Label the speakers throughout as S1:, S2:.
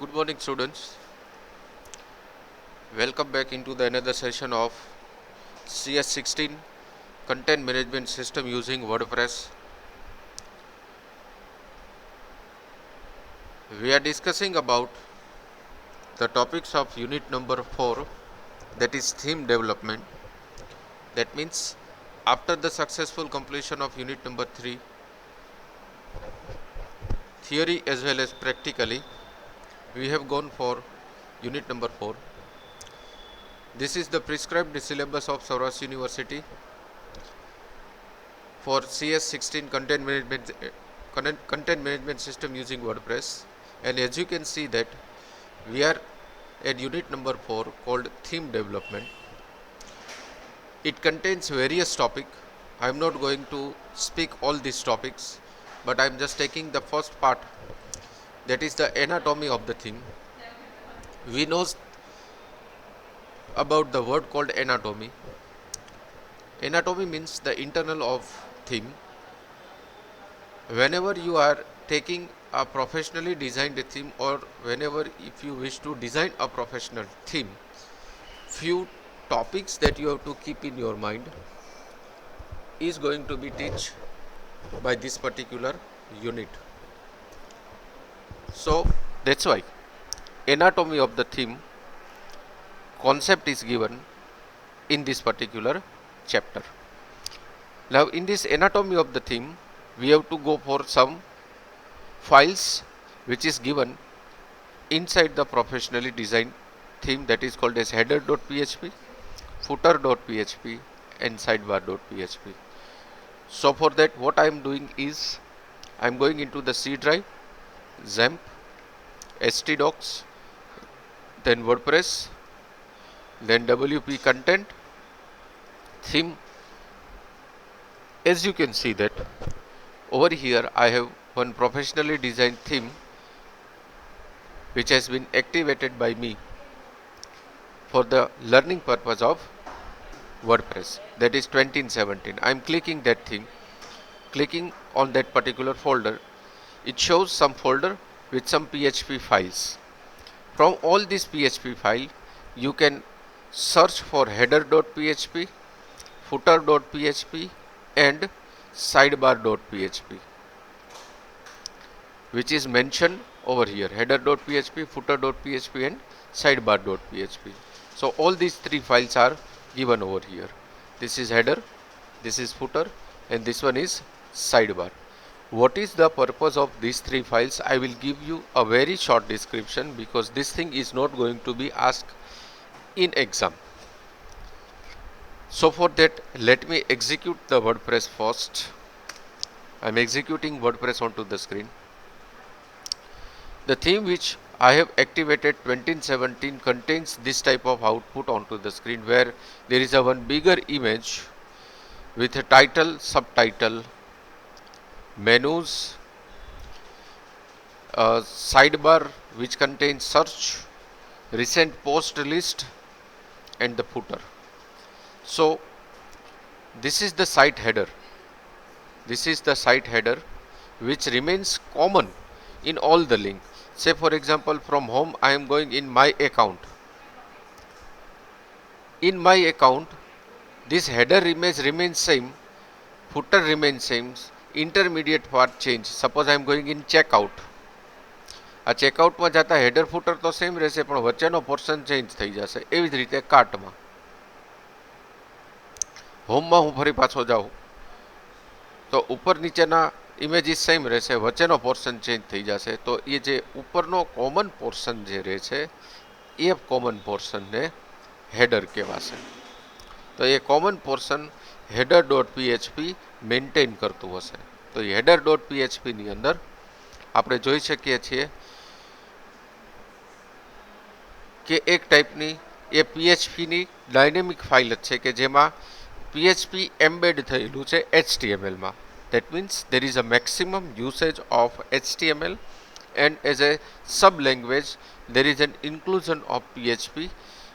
S1: Good morning, students. Welcome back into the another session of CS16 Content Management System using WordPress. We are discussing about the topics of unit number 4, that is theme development. That means after the successful completion of unit number 3, theory as well as practically, we have gone for unit number 4. This is the prescribed syllabus of Saurashtra University for CS16 content management system using WordPress, and as you can see that we are at unit number 4 called theme development. It contains various topics. I am not going to speak all these topics, but I am just taking the first part, that is the anatomy of the theme. We know about the word called anatomy. Anatomy means the internal of theme. Whenever you are taking a professionally designed theme, or whenever if you wish to design a professional theme, few topics that you have to keep in your mind is going to be taught by this particular unit. So that's why anatomy of the theme concept is given in this particular chapter. Now in this anatomy of the theme, we have to go for some files which is given inside the professionally designed theme, that is called as header.php, footer.php and sidebar.php. So for that, what I am doing is I am going into the C drive, XAMPP, htdocs, then WordPress, then WP content, theme. As you can see that over here I have one professionally designed theme which has been activated by me for the learning purpose of WordPress, that is 2017. I am clicking that thing, clicking on that particular folder. It shows some folder with some PHP files. From all these PHP files, you can search for header.php, footer.php and sidebar.php, which is mentioned over here: header.php, footer.php and sidebar.php. So all these three files are given over here. This is header, this is footer and this one is sidebar. What is the purpose of these three files? I will give you a very short description, because this thing is not going to be asked in exam. So for that, let me execute the WordPress first. I am executing WordPress onto the screen. The theme which I have activated 2017 contains this type of output onto the screen, where there is a one bigger image with a title, subtitle, menus, a sidebar which contains search, recent post list and the footer. So this is the site header. This is the site header which remains common in all the link. Say for example, from home I am going in my account. In my account, this header image remains same, footer remains same, intermediate part change. Suppose I am going in checkout. આ ચેકઆઉટમાં જતા header footer તો same રહેશે, પણ વચ્ચેનો portion change થઈ જશે. એવી જ રીતે કાર્ટમાં, હોમમાં હું ફરી પાછો જાઉં તો ઉપર નીચેના ઇમેજીસ સેમ રહેશે, વચ્ચેનો પોર્શન ચેન્જ થઈ જશે. તો એ જે ઉપરનો કોમન પોર્શન જે રહે છે એ કોમન પોર્શનને હેડર કહેવાશે. તો એ કોમન પોર્શન header.php મેન્ટેન કરતું હશે. તો એ header.phpની અંદર આપણે જોઈ શકીએ છીએ કે એક ટાઈપની એ PHPની ડાયનેમિક ફાઇલ જ છે, કે જેમાં PHP એમ્બેડ થયેલું છે HTMLમાં. That means there is a maximum usage of HTML, and as a sub language there is an inclusion of PHP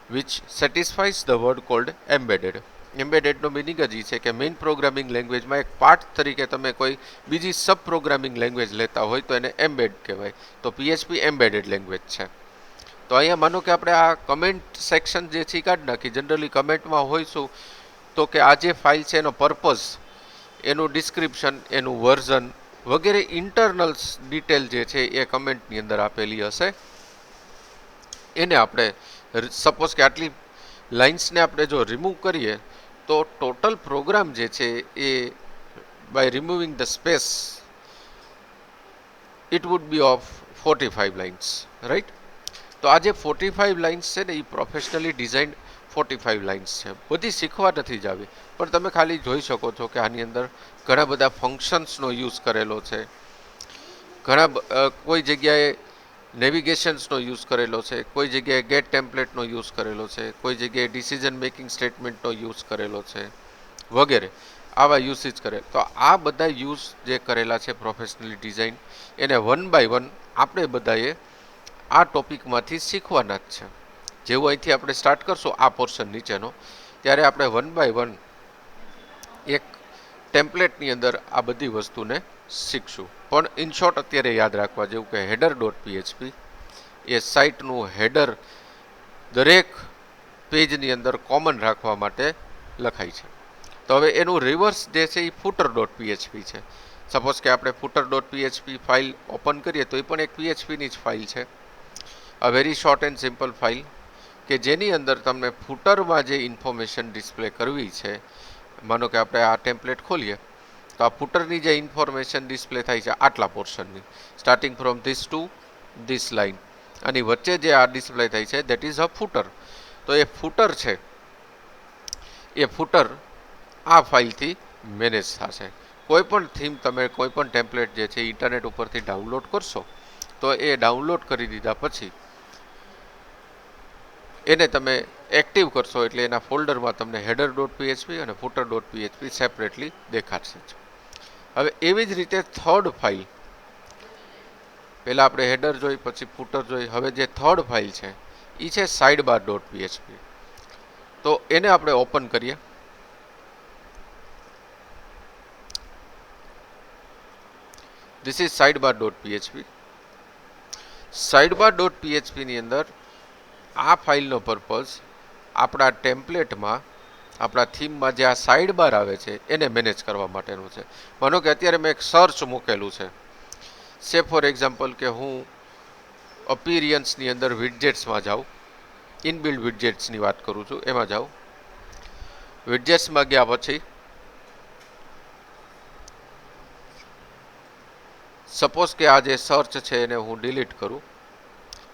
S1: which satisfies the word called embedded. એમ્બેડેડનો મિનિંગ જ છે કે મેઇન પ્રોગ્રામિંગ લેંગ્વેજમાં એક part તરીકે તમે કોઈ બીજી સબ પ્રોગ્રામિંગ લેંગ્વેજ લેતા હોય તો એને એમ્બેડ કહેવાય. તો પીએચપી એમ્બેડેડ લેંગ્વેજ છે. તો અહીંયા માનો કે આપણે આ કમેન્ટ સેક્શન જે છે કાઢી નાખી. જનરલી કમેન્ટમાં હોય શું તો કે આ જે ફાઇલ છે એનો પર્પઝ, એનું ડિસ્ક્રિપ્શન, એનું વર્ઝન વગેરે ઇન્ટરનલ્સ ડિટેલ જે છે એ કમેન્ટની અંદર આપેલી હશે. એને આપણે સપોઝ કે આટલી લાઇન્સને આપણે જો રિમૂવ કરીએ તો ટોટલ પ્રોગ્રામ જે છે એ by removing the space it would be of 45 lines, right. તો આ જે 45 લાઇન્સ છે ને એ પ્રોફેશનલી ડિઝાઇન 45 લાઇન્સ છે. બધી શીખવા નથી જ આવી, પણ તમે ખાલી જોઈ શકો છો કે આની અંદર ઘણા બધા ફંક્શન્સનો યુઝ કરેલો છે, કોઈ જગ્યાએ નેવિગેશન્સનો યુઝ કરેલો છે, કોઈ જગ્યાએ ગેટ ટેમ્પલેટનો યુઝ કરેલો છે, કોઈ જગ્યાએ ડિસિઝન મેકિંગ સ્ટેટમેન્ટનો યુઝ કરેલો છે વગેરે આવા યુઝિસ કરે. તો આ બધા યુઝ જે કરેલા છે પ્રોફેશનલી ડિઝાઇન, એને વન બાય વન આપણે બધાએ આ ટોપિકમાંથી શીખવાના જ છે. જેવું અહીંથી આપણે સ્ટાર્ટ કરશું આ પોર્શન નીચેનો, ત્યારે આપણે વન બાય વન એક ટેમ્પલેટની અંદર આ બધી વસ્તુને શીખશું. પણ ઇન શોર્ટ અત્યારે યાદ રાખવા જેવું કે હેડર ડોટ પીએચપી એ સાઇટનું હેડર દરેક પેજની અંદર કોમન રાખવા માટે લખાય છે. તો હવે એનું રિવર્સ જે છે એ ફૂટર ડોટ પીએચપી છે. સપોઝ કે આપણે footer dot PHP file open કરીએ તો એ પણ એક પીએચપીની જ ફાઇલ છે. A very short and simple file કે જેની અંદર તમને ફૂટરમાં જે ઇન્ફોર્મેશન ડિસ્પ્લે કરવી છે, માનો કે આપણે આ ટેમ્પલેટ ખોલીએ તો આ ફૂટરની જે ઇન્ફોર્મેશન ડિસ્પ્લે થાય છે આટલા પોર્શનની, starting from this to this line, આની વચ્ચે જે આ ડિસ્પ્લે થાય છે દેટ ઇઝ અ ફૂટર. તો એ ફૂટર છે એ ફૂટર આ ફાઇલથી મેનેજ થશે. કોઈ પણ થીમ તમે કોઈ પણ ટેમ્પલેટ જે છે ઇન્ટરનેટ ઉપરથી ડાઉનલોડ કરશો તો એ ડાઉનલોડ કરી દીધા પછી એને તમે એક્ટિવ કરશો એટલે એના ફોલ્ડરમાં તમને હેડર ડોટ પીએચપી અને ફૂટર ડોટ પીએચપી સેપરેટલી દેખાશે. હવે એવી જ રીતે થર્ડ ફાઇલ, પહેલાં આપણે હેડર જોઈ, પછી ફૂટર જોઈ, હવે જે થર્ડ ફાઇલ છે એ છે સાઇડ બાર ડોટ પીએચપી. તો એને આપણે ઓપન કરીએ. This is sidebar dot PHP. Sidebar dot પીએચપીની અંદર આ ફાઇલનો પર્પઝ આપણા ટેમ્પલેટમાં, આપણા થીમમાં જે આ સાઇડ બાર આવે છે એને મેનેજ કરવા માટેનું છે. માનો કે અત્યારે મેં એક સર્ચ મૂકેલું છે, સે ફોર એક્ઝામ્પલ કે હું અપીરિયન્સની અંદર વિડજેટ્સમાં જાઉં, ઇનબિલ્ડ વિડજેટ્સની વાત કરું છું, એમાં જાઉં. વિડજેટ્સમાં ગયા પછી સપોઝ કે આ જે સર્ચ છે એને હું ડિલીટ કરું,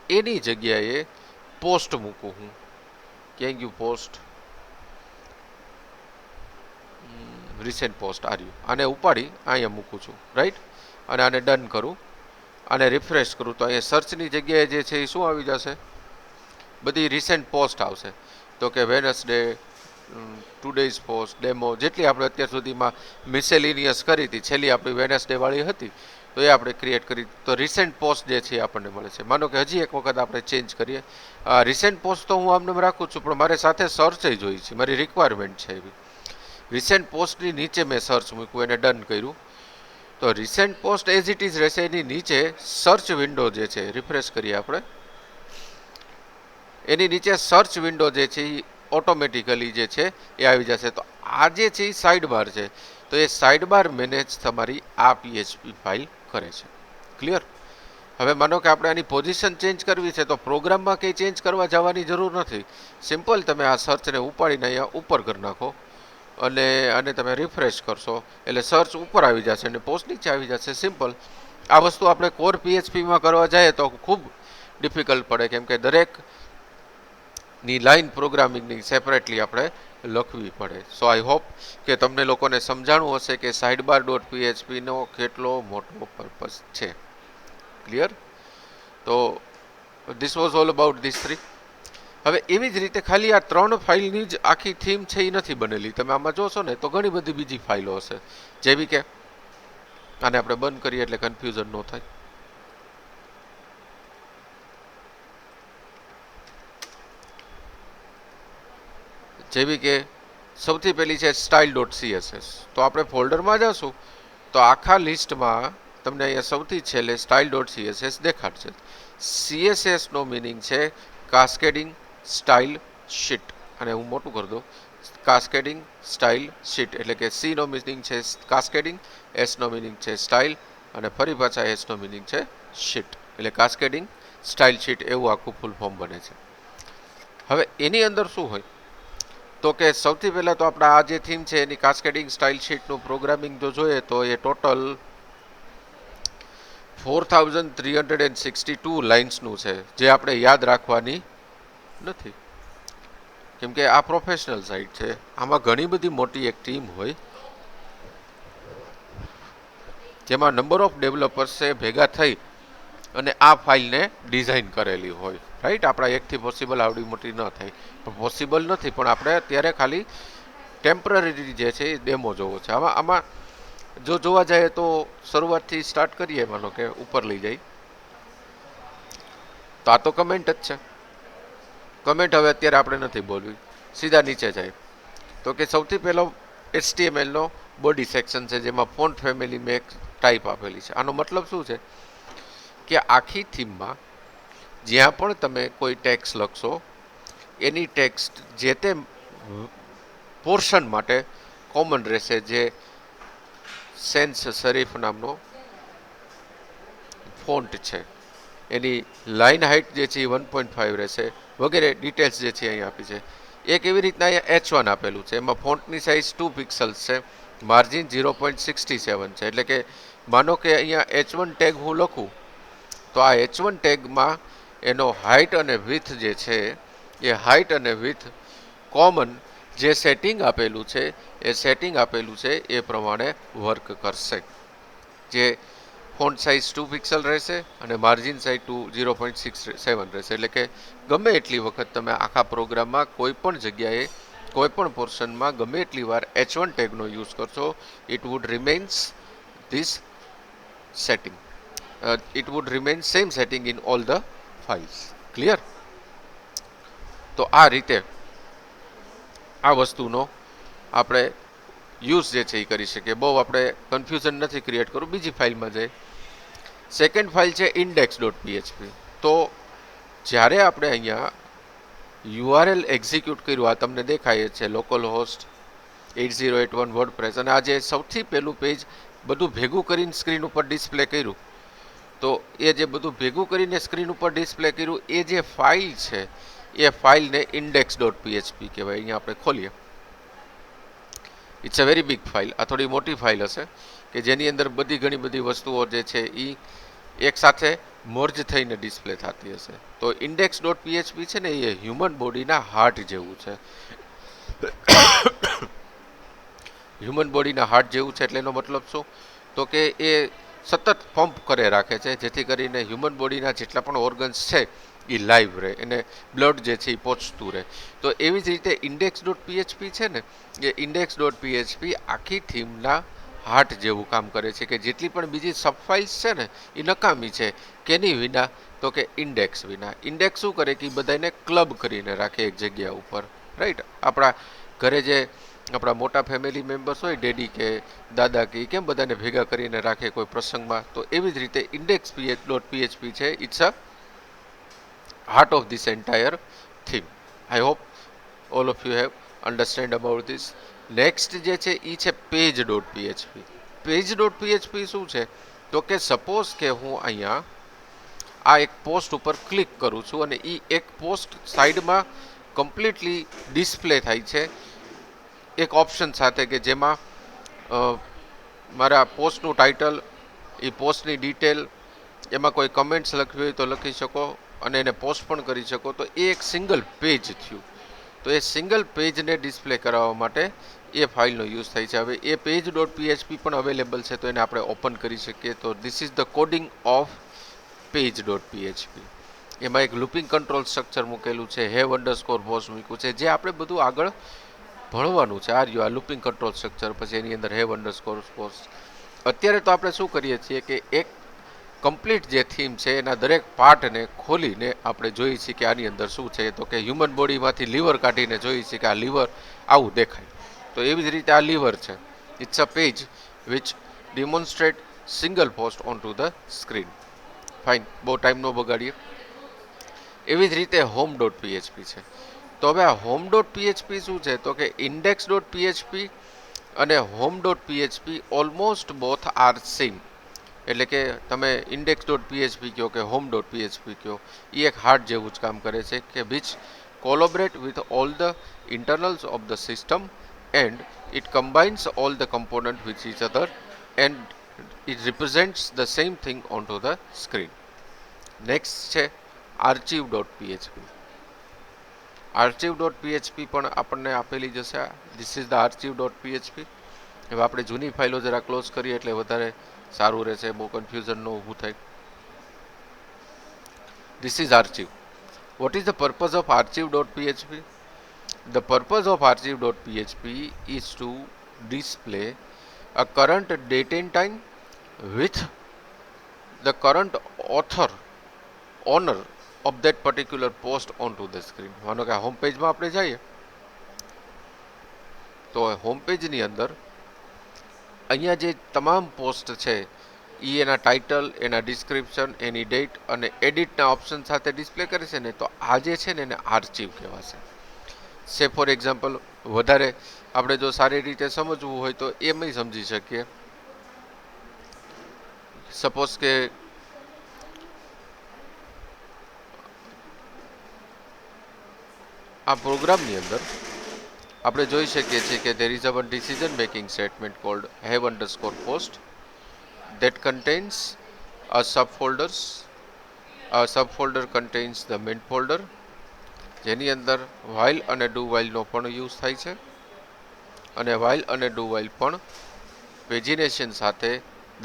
S1: એની જગ્યાએ પોસ્ટ મૂકું હું. ક્યાં ગયું પોસ્ટ? Recent post આર્યું. આને ઉપાડી અહીંયા મૂકું છું, રાઈટ. અને આને ડન કરું, આને રિફ્રેશ કરું તો અહીંયા સર્ચની જગ્યાએ જે છે એ શું આવી જશે? બધી રિસેન્ટ પોસ્ટ આવશે. તો કે વેનસડે, ટુડેઝ પોસ્ટ, ડેમો, જેટલી આપણે અત્યાર સુધીમાં મિસેલિનિયસ કરી હતી, છેલ્લી આપણી વેનસડે વાળી હતી તો એ આપણે ક્રિએટ કરી. તો રિસેન્ટ પોસ્ટ જે છે એ આપણને મળે છે. માનો કે હજી એક વખત આપણે ચેન્જ કરીએ, રિસેન્ટ પોસ્ટ તો હું આમને રાખું છું, પણ મારે સાથે સર્ચ જોઈ છે, મારી રિક્વાયરમેન્ટ છે એવી. રિસેન્ટ પોસ્ટની નીચે મેં સર્ચ મૂક્યું, એને ડન કર્યું. તો recent post as it is રહેશે, એની નીચે સર્ચ વિન્ડો જે છે, રિફ્રેશ કરીએ આપણે, એની નીચે સર્ચ વિન્ડો જે છે એ ઓટોમેટિકલી જે છે એ આવી જશે. તો આ જે છે એ સાઇડ બાર છે, તો એ સાઇડ બાર મેનેજ તમારી આ પીએચપી ફાઇલ કરે છે. ક્લિયર? હવે માનો કે આપણે આની પોઝિશન ચેન્જ કરવી છે તો પ્રોગ્રામમાં કંઈ ચેન્જ કરવા જવાની જરૂર નથી. સિમ્પલ તમે આ સર્ચને ઉપાડીને અહીંયા ઉપર કરી નાખો અને આને તમે રિફ્રેશ કરશો એટલે સર્ચ ઉપર આવી જશે અને પોસ્ટ નીચે આવી જશે. સિમ્પલ. આ વસ્તુ આપણે કોર પીએચપીમાં કરવા જઈએ તો ખૂબ ડિફિકલ્ટ પડે, કેમ કે દરેકની લાઇન પ્રોગ્રામિંગની સેપરેટલી આપણે લખવી પડે. સો આઈ હોપ કે તમને લોકોને સમજાણું હશે કે સાઇડબાર ડોટ પીએચપીનો કેટલો મોટો પર્પઝ છે. ક્લિયર? તો this was all about this three. હવે એવી જ રીતે ખાલી આ 3 ફાઇલની જ આખી થીમ છે એ નથી બનેલી. તમે આમાં જોશો ને તો ઘણી બધી બીજી ફાઇલો હશે, જેવી કે આને આપણે બંધ કરીએ એટલે કન્ફ્યુઝન ન થાય. જેવી કે સૌથી પહેલી છે style.css. તો આપણે ફોલ્ડરમાં જશું તો આખા લિસ્ટમાં તમને અહીંયા સૌથી છેલ્લે style.css દેખાડશે. CSS નો મિનિંગ છે કાસ્કેડિંગ સ્ટાઇલ શીટ, અને હું મોટું કરી દઉં, કાસ્કેડિંગ સ્ટાઇલ શીટ એટલે કે C નો મિનિંગ છે કાસ્કેડિંગ, S નો મિનિંગ છે સ્ટાઇલ, અને ફરી પાછા S નો મિનિંગ છે શીટ, એટલે કાસ્કેડિંગ સ્ટાઇલ શીટ એવું આખું ફૂલ ફોર્મ બને છે. હવે એની અંદર શું હોય તો કે સૌથી પહેલાં તો આપણા આ જે થીમ છે એની કાસ્કેડિંગ સ્ટાઇલ શીટનું પ્રોગ્રામિંગ જો જોઈએ તો એ ટોટલ 4362 લાઇન્સનું છે, જે આપણે યાદ રાખવાની નથી, કેમ કે આ પ્રોફેશનલ સાઇટ છે. આમાં ઘણી બધી મોટી એક ટીમ હોય જેમાં નંબર ઓફ ડેવલપર્સે ભેગા થઈ અને આ ફાઇલને ડિઝાઇન કરેલી હોય, રાઈટ. આપણા એકથી પોસિબલ આવડી મોટી ન થાય, પણ પોસિબલ નથી, પણ આપણે અત્યારે ખાલી ટેમ્પરરી જે છે એ ડેમો જોવો છે. આમાં જો જોવા જાય તો શરૂઆતથી સ્ટાર્ટ કરીએ, માનો કે ઉપર લઈ જાય તો આ તો કમેન્ટ જ છે. કમેન્ટ હવે અત્યારે આપણે નથી બોલવી, સીધા નીચે જાય તો કે સૌથી પહેલો HTML નો બોડી સેક્શન છે જેમાં ફોન્ટ ફેમિલી મેં એક ટાઈપ આપેલી છે. આનો મતલબ શું છે કે આખી થીમમાં જ્યાં પણ તમે કોઈ ટેક્સ્ટ લખશો એની ટેક્સ્ટ જે તે પોર્શન માટે કોમન રહેશે, જે સેન્સ સરીફ નામનો ફોન્ટ છે એની લાઇન હાઇટ જે છે એ 1.5 રહેશે, વગેરે ડિટેલ્સ જે છે અહીંયા આપી છે. એક એવી રીતના અહીંયા H1 આપેલું છે, એમાં ફોન્ટની સાઇઝ 2 પિક્સલ્સ છે, માર્જિન 0.67 છે, એટલે કે માનો કે અહીંયા H1 ટેગ હું લખું તો આ H1 ટેગમાં એનો હાઇટ અને વિથ જે છે એ હાઇટ અને વિથ કોમન જે સેટિંગ આપેલું છે એ સેટિંગ આપેલું છે એ પ્રમાણે વર્ક કરશે. જે ફોન્ટ સાઇઝ 2 પિક્સલ રહેશે અને માર્જિન સાઇઝ 0.67 રહેશે, એટલે કે ગમે એટલી વખત તમે આખા પ્રોગ્રામમાં કોઈ પણ જગ્યાએ કોઈ પણ પોર્શનમાં ગમે એટલી વાર H1 ટેગનો યુઝ કરશો, it would remains this setting, it would remain same setting in all the files. Clear? તો આ રીતે આ વસ્તુનો આપણે યુઝ જે છે એ કરી શકીએ. બહુ આપણે કન્ફ્યુઝન નથી ક્રિએટ કરવું. બીજી ફાઇલમાં જઈએ. સેકન્ડ ફાઇલ છે index.php. તો જ્યારે આપણે અહીંયા URL એક્ઝિક્યુટ કર્યું, આ તમને દેખાય છે લોકલ હોસ્ટ 8081 વર્ડપ્રેસ, અને આ જે સૌથી પહેલું પેજ બધું ભેગું કરીને સ્ક્રીન ઉપર ડિસ્પ્લે કર્યું, તો એ જે બધું ભેગું કરીને સ્ક્રીન ઉપર ડિસ્પ્લે કર્યું એ જે ફાઇલ છે એ ફાઇલને index.php કહેવાય. અહીંયા આપણે ખોલીએ. It's a very big file. આ થોડી મોટી ફાઇલ હશે કે જેની અંદર ઘણી બધી વસ્તુઓ જે છે એ એક સાથે મર્જ થઈને ડિસ્પ્લે થતી હશે. તો index.php છે ને એ હ્યુમન બોડીના હાર્ટ જેવું છે. હ્યુમન બોડીના હાર્ટ જેવું છે એટલે એનો મતલબ શું તો કે એ સતત પંપ કરે રાખે છે, જેથી કરીને હ્યુમન બોડીના જેટલા પણ ઓર્ગન્સ છે એ લાઈવ રહે, એને બ્લડ જે છે એ પહોંચતું રહે. તો એવી જ રીતે index.php છે ને એ index.php આખી થીમના હાર્ટ જેવું કામ કરે છે, કે જેટલી પણ બીજી સબફાઇલ્સ છે ને એ નકામી છે. કેની વિના તો કે ઇન્ડેક્સ વિના. ઇન્ડેક્સ શું કરે કે એ બધાને ક્લબ કરીને રાખે એક જગ્યા ઉપર, રાઈટ. આપણા ઘરે જે આપણા મોટા ફેમિલી મેમ્બર્સ હોય, ડેડી કે દાદા કે કેમ બધાને ભેગા કરીને રાખે કોઈ પ્રસંગમાં, તો એવી જ રીતે index.php છે, it's a heart of this entire theme. I hope all of you have understand about this. Next જે છે એ છે page.php. page.php શું છે તો કે સપોઝ કે હું અહીંયા આ એક પોસ્ટ ઉપર ક્લિક કરું છું અને એ એક પોસ્ટ સાઈડમાં કમ્પ્લીટલી ડિસ્પ્લે થાય છે એક ઓપ્શન સાથે, કે જેમાં મારા પોસ્ટનું ટાઇટલ, એ પોસ્ટની ડિટેલ, એમાં કોઈ કમેન્ટ્સ લખવી હોય તો લખી શકો અને એને પોસ્ટ પણ કરી શકો. તો એ એક સિંગલ પેજ થયું. તો એ સિંગલ પેજને ડિસ્પ્લે કરાવવા માટે એ ફાઇલનો યુઝ થાય છે. હવે એ page.php પણ અવેલેબલ છે, તો એને આપણે ઓપન કરી શકીએ. તો this is the coding of page.php. એમાં એક લૂપિંગ કંટ્રોલ સ્ટ્રક્ચર મૂકેલું છે, હેવ અંડરસ્કોર પોસ્ટ મૂક્યું છે, જે આપણે બધું આગળ ભણવાનું છે. આ લૂપિંગ કંટ્રોલ સ્ટ્રક્ચર, પછી એની અંદર હેવ અંડરસ્કોર પોસ્ટ. અત્યારે તો આપણે શું કરીએ છીએ કે એક કમ્પ્લીટ જે થીમ છે એના દરેક પાર્ટને ખોલીને આપણે જોઈએ છીએ કે આની અંદર શું છે. તો કે હ્યુમન બોડીમાંથી લીવર કાઢીને જોઈએ છીએ કે આ લીવર આવું દેખાય. તો એવી જ રીતે આ લીવર છે. It's a page which demonstrate single post on to the screen. Fine, બહુ ટાઈમ ન બગાડીએ. એવી જ રીતે હોમ ડોટ પીએચપી છે. તો હવે આ હોમ ડોટ પીએચપી શું છે, તો કે ઇન્ડેક્સ ડોટ પીએચપી અને home dot PHP almost both are same. એટલે કે તમે ઇન્ડેક્સ ડોટ પીએચપી કહો કે હોમ ડોટ પીએચપી કહો, એ એક હાર્ટ જેવું જ કામ કરે છે કે which collaborate with all the internals of the system and it combines all the components with each other and it represents the same thing onto the screen. Next છે archive.php. archive.php પણ આપણને આપેલી જશે. This is the archive.php. હવે આપણે જૂની ફાઇલો જરા ક્લોઝ કરીએ એટલે વધારે સારું રહેશે, બહુ કન્ફ્યુઝન ન ઊભું થાય. This is archive. What is the purpose of archive.php? The purpose of archive.php is to display a current date and time with the current owner of that particular post onto the screen. માનો કે home પેજમાં આપણે જઈએ તો home પેજની અંદર અહીંયા જે તમામ પોસ્ટ છે એ એના ટાઇટલ, એના ડિસ્ક્રિપ્શન, એની ડેટ અને એડિટના ઓપ્શન સાથે ડિસ્પ્લે કરે છે ને, તો આ જે છે ને એને આર્ચિવ કહેવાશે. સે ફોર એક્ઝામ્પલ, વધારે આપણે જો સારી રીતે સમજવું હોય તો એમ સમજી શકીએ. સપોઝ કે આ પ્રોગ્રામની અંદર આપણે જોઈ શકીએ છીએ કે there is a one decision making statement called have underscore post that contains a subfolders. A subfolder contains the main folder, જેની અંદર while અને do while નો પણ યુઝ થાય છે અને while અને do while પણ પેજિનેશન સાથે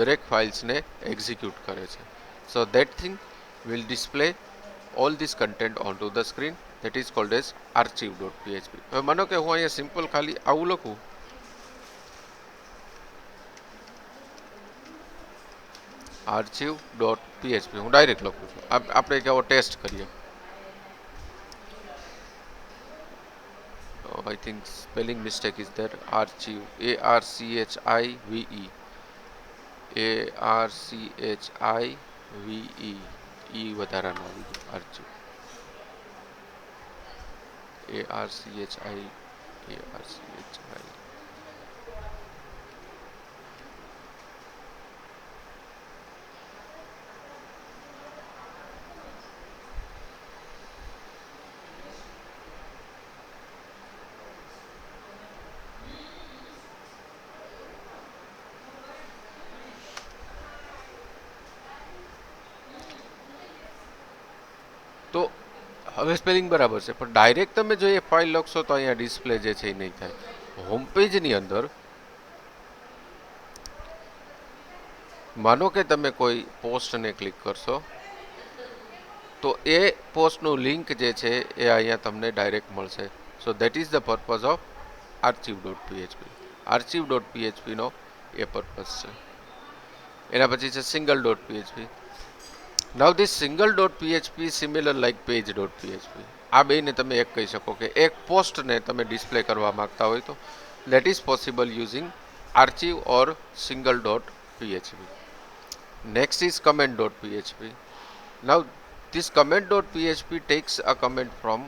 S1: દરેક ફાઇલ્સને એક્ઝિક્યુટ કરે છે. So that thing will display all this content onto the screen. That is called as archive.php. હવે માનો કે હું અહીંયા સિમ્પલ ખાલી આવું લખું, archive.php હું ડાયરેક્ટ લખું છું. આપણે કેવો ટેસ્ટ કરીએ. I think spelling mistake is there. Archive, archive, એ વધારાનું આવી ગયું. archive, archi. તો હવે સ્પેલિંગ બરાબર છે, પણ ડાયરેક્ટ તમે જો એ ફાઇલ લખશો તો અહીંયા ડિસ્પ્લે જે છે એ નહીં થાય. હોમ પેજની અંદર માનો કે તમે કોઈ પોસ્ટને ક્લિક કરશો તો એ પોસ્ટનું લિંક જે છે એ અહીંયા તમને ડાયરેક્ટ મળશે. So that is the purpose of archive.php. archive.php નો એ પર્પઝ છે. એના પછી છે single.php. Now this single.php similar like page.php. આ બેને તમે એક કહી શકો કે એક પોસ્ટને તમે ડિસ્પ્લે કરવા માંગતા હોય તો that is possible using archive or single.php. Next is comment.php. Now this comment.php takes a comment from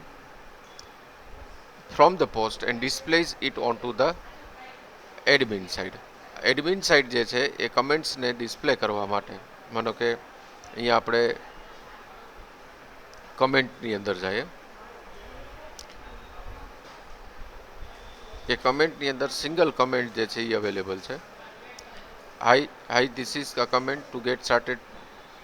S1: the post and displays it onto the admin side. Admin side જે છે એ કમેન્ટ્સને ડિસ્પ્લે કરવા માટે, માનો કે અહીંયા આપણે કમેન્ટની અંદર જઈએ, એ કમેન્ટની અંદર સિંગલ કમેન્ટ જે છે એ અવેલેબલ છે. Hi, this is a comment to get started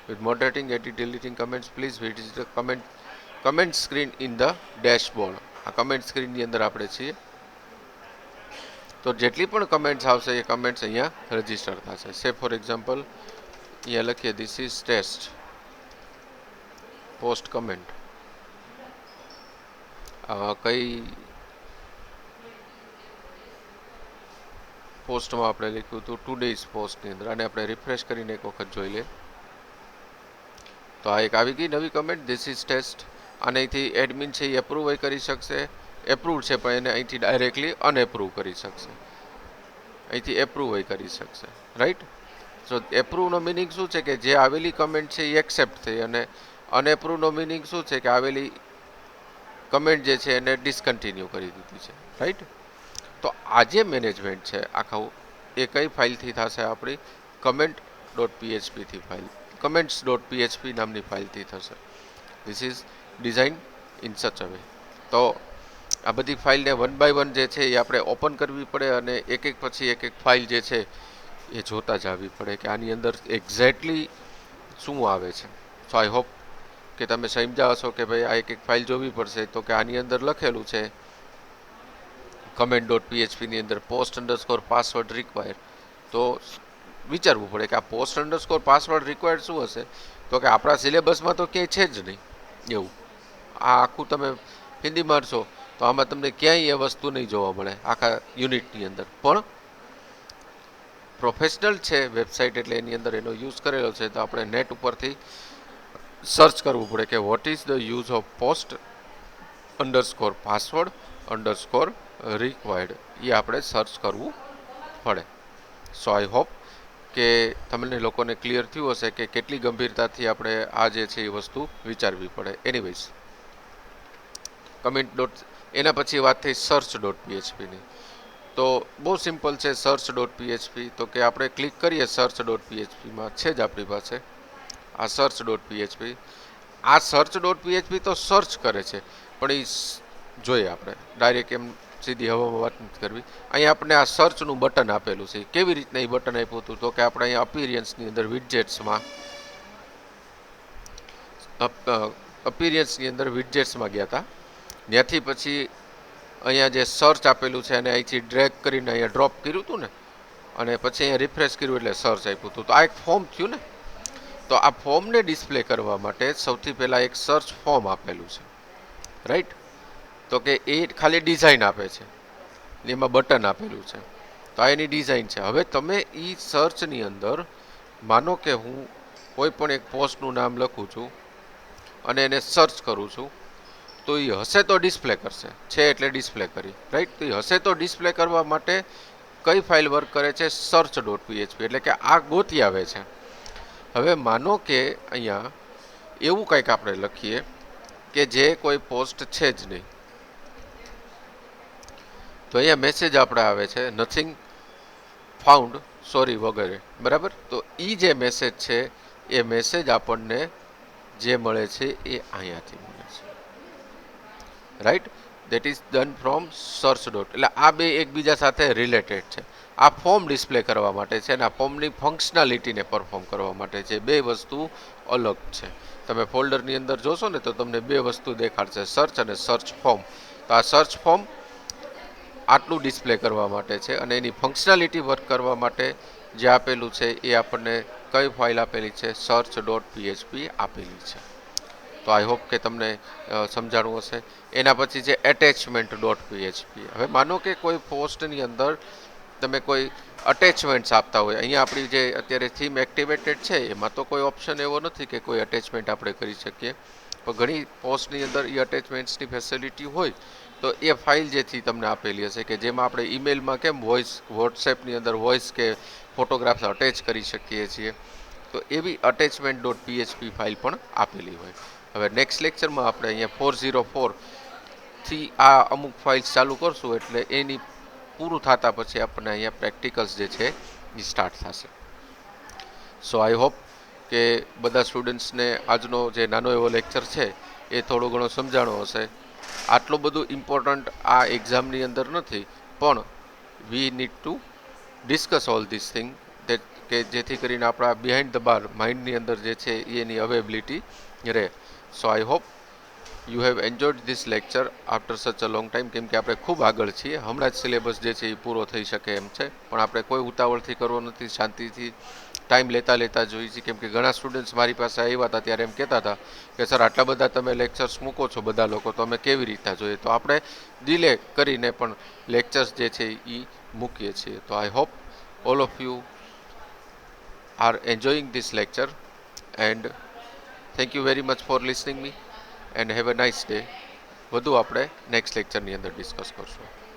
S1: with moderating, edit, deleting comments. Please visit the comment screen in the dashboard. આ કમેન્ટ સ્ક્રીનની અંદર આપણે છીએ. તો જેટલી પણ કમેન્ટ્સ આવશે એ કમેન્ટ્સ અહીંયા રજીસ્ટર થશે. સે ફોર એક્ઝામ્પલ અહીંયા લખીએ this is test post comment. કઈ પોસ્ટમાં આપણે લખ્યું હતું ટુડેઝ પોસ્ટની અંદર, અને આપણે રિફ્રેશ કરીને એક વખત જોઈ લે તો આ એક આવી ગઈ નવી કમેન્ટ, this is test. અને અહીંથી એડમિન છે એ અપ્રૂવ કરી શકશે, એપ્રુવ છે પણ એને અહીંથી ડાયરેક્ટલી અનએપ્રુવ કરી શકશે, અહીંથી એપ્રુવ કરી શકશે, રાઈટ. સો એપ્રુવનો મિનિંગ શું છે કે જે આવેલી કમેન્ટ છે એ એક્સેપ્ટ થઈ, અને અનએપ્રુવનો મિનિંગ શું છે કે આવેલી કમેન્ટ જે છે એને ડિસકન્ટિન્યુ કરી દીધી છે, રાઈટ. તો આ જે મેનેજમેન્ટ છે આખું એ કઈ ફાઇલથી થશે? આપણી કમેન્ટ ડોટ પીએચપીથી ફાઇલ, કમેન્ટ્સ ડોટ પીએચપી નામની ફાઇલથી થશે. This is design in such a way. તો આ બધી ફાઇલને વન બાય વન જે છે એ આપણે ઓપન કરવી પડે, અને એક એક પછી એક ફાઇલ જે છે એ જોતા જવી પડે કે આની અંદર એક્ઝેક્ટલી શું આવે છે. સો આઈ હોપ કે તમે સમજ્યા હશો કે ભાઈ આ એક ફાઇલ જોવી પડશે. તો કે આની અંદર લખેલું છે કમેન્ટ ડોટ પીએચપીની અંદર પોસ્ટ અંડરસ્કોર પાસવર્ડ રિક્વાયર. તો વિચારવું પડે કે આ પોસ્ટ અંડરસ્કોર પાસવર્ડ રિક્વાયર્ડ શું હશે? તો કે આપણા સિલેબસમાં તો ક્યાંય છે જ નહીં એવું. આ આખું તમે હિન્દી મારશો તો આમાં તમને ક્યાંય એ વસ્તુ નહીં જોવા મળે આખા યુનિટની અંદર. પણ પ્રોફેશનલ છે વેબસાઇટ એટલે એની અંદર એનો યુઝ કરેલો છે, તો આપણે નેટ ઉપરથી સર્ચ કરવું પડે કે what is the use of post underscore password underscore required, એ આપણે સર્ચ કરવું પડે. સો આઈ હોપ કે તમને લોકોને ક્લિયર થયું હશે કે કેટલી ગંભીરતાથી આપણે આ જે છે એ વસ્તુ વિચારવી પડે. એનીવેઝ કમેન્ટ ડોટ, એના પછી વાત થઈ સર્ચ ડોટ પીએચપીની. તો બહુ સિમ્પલ છે સર્ચ ડોટ પીએચપી. તો કે આપણે ક્લિક કરીએ સર્ચ ડોટ પીએચપીમાં, છે જ આપણી પાસે આ સર્ચ ડોટ પીએચપી. આ સર્ચ ડોટ પીએચપી તો સર્ચ કરે છે, પણ એ જોઈએ આપણે ડાયરેક્ટ એમ સીધી હવામાં વાત નથી કરવી. અહીંયા આપણે આ સર્ચનું બટન આપેલું છે. કેવી રીતના એ બટન આપ્યું હતું? તો કે આપણે અહીંયા અપિરિયન્સની અંદર વિડજેટ્સમાં, અપિરિયન્સની અંદર વિડજેટ્સમાં ગયા હતા. ત્યાંથી પછી અહીંયા જે સર્ચ આપેલું છે અને અહીંથી ડ્રેગ કરીને અહીંયા ડ્રોપ કર્યું હતું ને, અને પછી અહીંયા રિફ્રેશ કર્યું એટલે સર્ચ આપ્યું હતું. તો આ એક ફોર્મ થયું ને. તો આ ફોર્મને ડિસ્પ્લે કરવા માટે સૌથી પહેલાં એક સર્ચ ફોર્મ આપેલું છે, રાઈટ. તો કે એ ખાલી ડિઝાઇન આપે છે, એમાં બટન આપેલું છે. તો આ એની ડિઝાઇન છે. હવે તમે એ સર્ચની અંદર માનો કે હું કોઈ પણ એક પોસ્ટનું નામ લખું છું અને એને સર્ચ કરું છું, તો એ હશે તો ડિસ્પ્લે કરશે, છે એટલે ડિસ્પ્લે કરી, રાઈટ. તો એ હશે તો ડિસ્પ્લે કરવા માટે કઈ ફાઇલ વર્ક કરે છે? Search dot PHP. એટલે કે આ ગોતી આવે છે. હવે માનો કે અહીંયા એવું કંઈક આપણે લખીએ કે જે કોઈ પોસ્ટ છે જ નહીં, તો અહીંયા મેસેજ આપણે આવે છે નથિંગ ફાઉન્ડ, સોરી વગેરે, બરાબર. તો એ જે મેસેજ છે એ મેસેજ આપણને જે મળે છે એ અહીંયાથી મળે છે, right. That is done from search dot. એટલે આ બે એકબીજા સાથે રિલેટેડ છે. આ ફોર્મ ડિસ્પ્લે કરવા માટે છે અને આ ફોર્મની ફંક્શનાલિટીને પરફોર્મ કરવા માટે છે. બે વસ્તુ અલગ છે. તમે ફોલ્ડરની અંદર જોશો ને તો તમને બે વસ્તુ દેખાડશે, સર્ચ અને સર્ચ ફોર્મ. તો આ સર્ચ ફોર્મ આટલું ડિસ્પ્લે કરવા માટે છે, અને એની ફંક્શનાલિટી વર્ક કરવા માટે જે આપેલું છે એ આપણને કઈ ફાઇલ આપેલી છે? સર્ચ ડોટ પીએચપી આપેલી છે. તો આઈ હોપ કે તમને સમજાણું હશે. એના પછી છે એટેચમેન્ટ ડોટ પીએચપી. હવે માનો કે કોઈ પોસ્ટની અંદર તમે કોઈ અટેચમેન્ટ્સ આપતા હોય. અહીંયા આપણી જે અત્યારે થીમ એક્ટિવેટેડ છે એમાં તો કોઈ ઓપ્શન એવો નથી કે કોઈ અટેચમેન્ટ આપણે કરી શકીએ, પણ ઘણી પોસ્ટની અંદર એ અટેચમેન્ટ્સની ફેસિલિટી હોય. તો એ ફાઇલ જેથી તમને આપેલી હશે કે જેમાં આપણે ઈમેલમાં કેમ વોઇસ, વોટ્સએપની અંદર વોઇસ કે ફોટોગ્રાફ્સ અટેચ કરી શકીએ છીએ, તો એવી અટેચમેન્ટ ડોટ પીએચપી ફાઇલ પણ આપેલી હોય. હવે નેક્સ્ટ લેક્ચરમાં આપણે અહીંયા 404થી આ અમુક ફાઇલ્સ ચાલુ કરશું, એટલે એની પૂરું થતા પછી આપણને અહીંયા પ્રેક્ટિકલ્સ જે છે એ સ્ટાર્ટ થશે. સો આઈ હોપ કે બધા સ્ટુડન્ટ્સને આજનો જે નાનો એવો લેક્ચર છે એ થોડો ઘણો સમજાણો હશે. આટલું બધું ઇમ્પોર્ટન્ટ આ એક્ઝામની અંદર નથી, પણ we need to discuss all this thing કે જેથી કરીને આપણા બિહાઇન્ડ ધ બાર માઇન્ડની અંદર જે છે એની અવેબિલિટી રહે. So I hope you have enjoyed this lecture after such a long time. કેમ કે આપણે ખૂબ આગળ છીએ, હમણાં જ સિલેબસ જે છે એ પૂરો થઈ શકે એમ છે, પણ આપણે કોઈ ઉતાવળથી કરવો નથી, શાંતિથી ટાઈમ લેતા જોઈએ છીએ. કેમ કે ઘણા સ્ટુડન્ટ્સ મારી પાસે આવ્યા હતા ત્યારે એમ કહેતા હતા કે સર આટલા બધા તમે લેક્ચર્સ મૂકો છો બધા લોકો, તો અમે કેવી રીતના જોઈએ. તો આપણે ડિલે કરીને પણ લેક્ચર્સ જે છે એ મૂકીએ છીએ. તો I hope all of you are enjoying this lecture, and thank you very much for listening me, and have a nice day. વધુ આપણે નેક્સ્ટ લેક્ચરની અંદર ડિસ્કસ કરશું.